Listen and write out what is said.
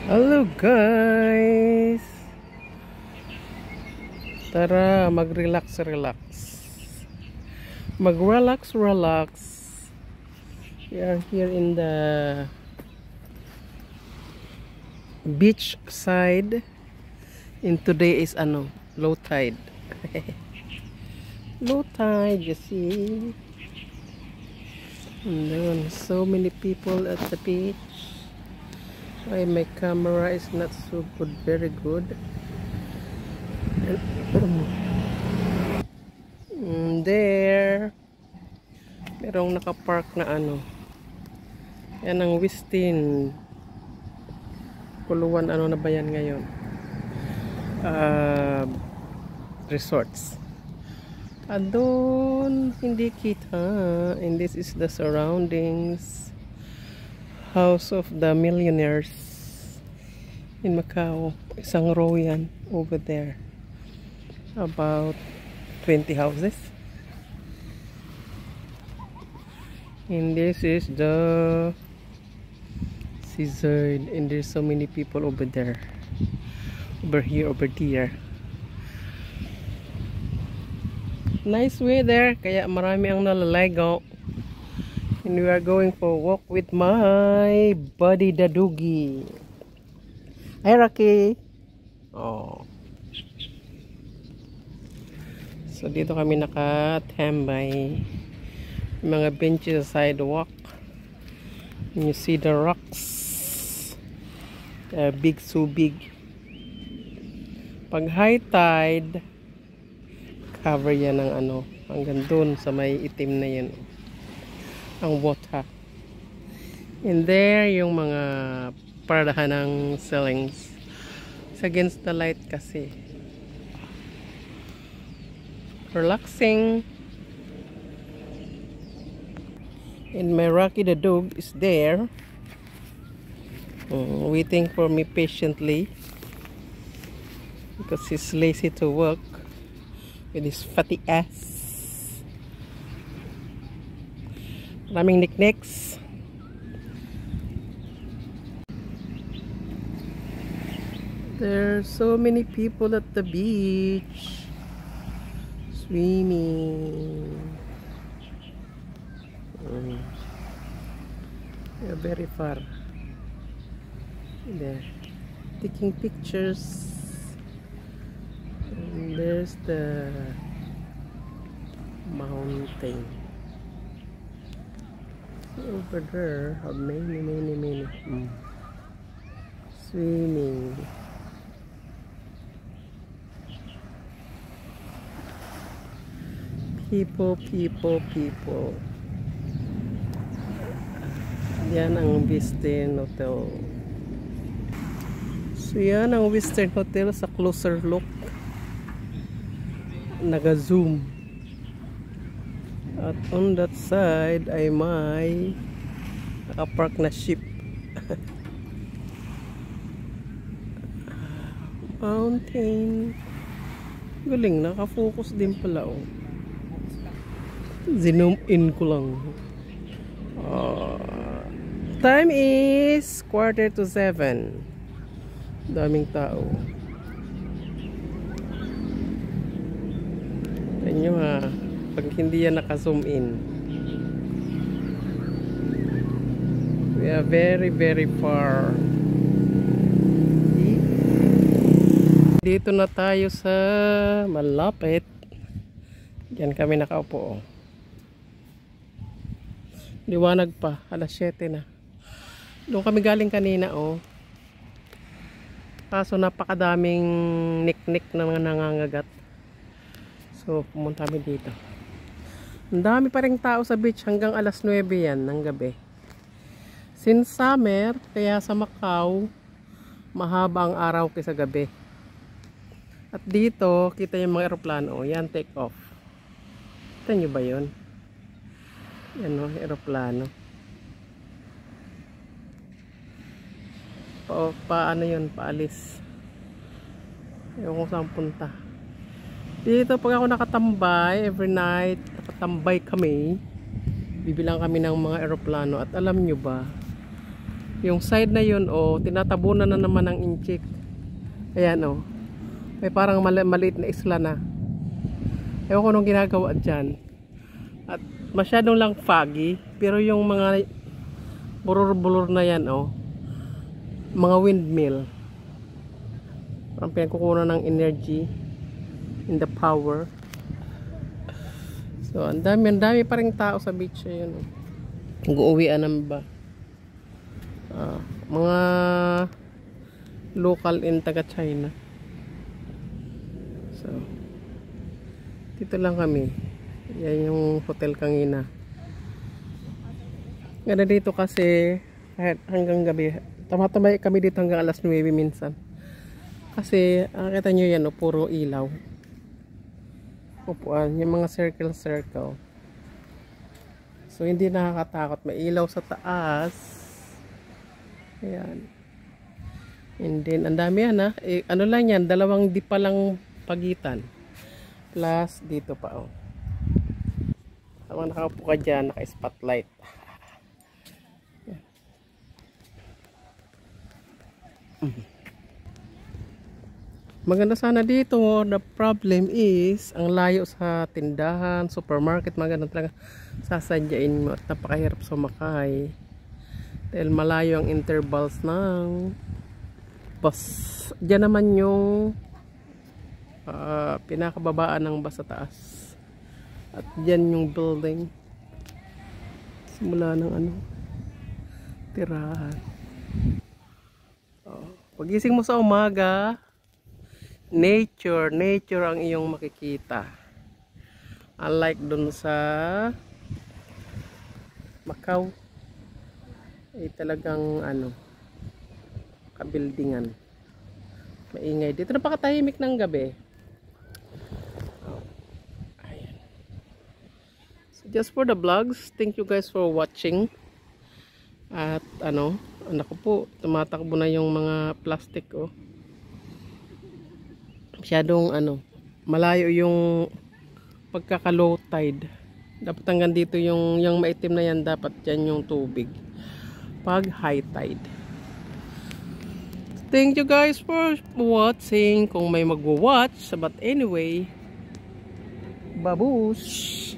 Hello guys! Tara, mag-relax. Mag-relax. We are here in the beach side. And today is low tide. Low tide, you see. And then so many people at the beach. Why my camera is not so good, very good. And there merong nakapark na yan ang Westin Kuluan, na ba yan ngayon, resorts. Doon hindi kita, and this is the surroundings. House of the Millionaires in Macau. Isang row yan over there. About 20 houses. And this is the seaside. And there's so many people over there. Over there. Nice weather. Kaya marami ang nalaligo. And we are going for a walk with my buddy Dadugi. Hi Rocky. Oh. So dito kami nakatambay. Mga benches sa sidewalk. And you see the rocks. Big, so big. Pag high tide, cover yan ng hanggang dun sa may itim na yan. Ang water. And there yung mga paradahan ng ceilings. It's against the light kasi. Relaxing. And my Rocky the dog is there. Waiting for me patiently. Because he's lazy to work. With his fatty ass. Maraming knickknacks. There are so many people at the beach swimming. They're very far. There, taking pictures. And there's the mountain. Over there have many swimming. People. Yan ang Westin Hotel. So yan ang Westin Hotel sa closer look. Naga-zoom. At on that side ay may nakapark na ship. Mountain. Galing, nakafocus din pala Zoom in ko lang. Time is 6:45. Daming tao. Tingnan nyo pag hindi yan naka-zoom in. We are very far. Dito na tayo sa malapit. Diyan kami nakaupo. Liwanag pa, alas 7 na. Doon kami galing kanina Kaso napakadaming niknik na nangangagat. So pumunta kami dito. Ang dami pa ring tao sa beach hanggang alas 9 yan ng gabi. Since summer, kaya sa Macau, mahaba ang araw kaysa gabi. At dito, kita yung mga eroplano. Yan, take off. Kita nyo ba yun? Yan eroplano. Paano yun? Paalis. Ewan ko saan punta. Dito pag ako nakatambay, every night, nakatambay kami. Bibilang kami ng mga eroplano. At alam nyo ba, Yung side na yun, tinatabunan na naman ng inchik. Ayan, may parang maliit na isla na. Ewan ko nung ginagawa dyan. At masyadong lang foggy. Pero yung mga bulur-bulur na yan, mga windmill. Parang pinagkukunan ng energy in the power. So, ang dami pa ring tao sa beach. Ayun, nag-uuwian naman ba? Mga local in taga China. So, dito lang kami. Yan yung hotel kanina. Ganda dito kasi kahit hanggang gabi. Tama-tamay kami dito hanggang alas 9 minsan. Kasi kita nyo yan, puro ilaw. Upuan, yung mga circle. So hindi nakakatakot. May ilaw sa taas. Ayan. And then, ang dami yan ano lang yan, 2 dipa lang pagitan. Plus, dito pa Habang nakaupo ka dyan, naka-spotlight. Maganda sana dito. The problem is, ang layo sa tindahan, supermarket, maganda talaga sasadyain mo at napakahirap sumakay. Dahil malayo ang intervals ng bus. Diyan naman yung pinakababaan ng bus sa taas. At diyan yung building. Simula ng tirahan. Pagising mo sa umaga, nature ang iyong makikita. Unlike dun sa Macau, talagang kabildingan. Maingay. Dito napakatahimik ng gabi. Ayan. So just for the vlogs, thank you guys for watching. At anak ko po, tumatakbo na yung mga plastic masyadong malayo yung pagkaka-low tide. Dapat hanggang dito yung maitim na yan, dapat yan yung tubig pag high tide. Thank you guys for watching. Kung may magwa-watch, but anyway, babush!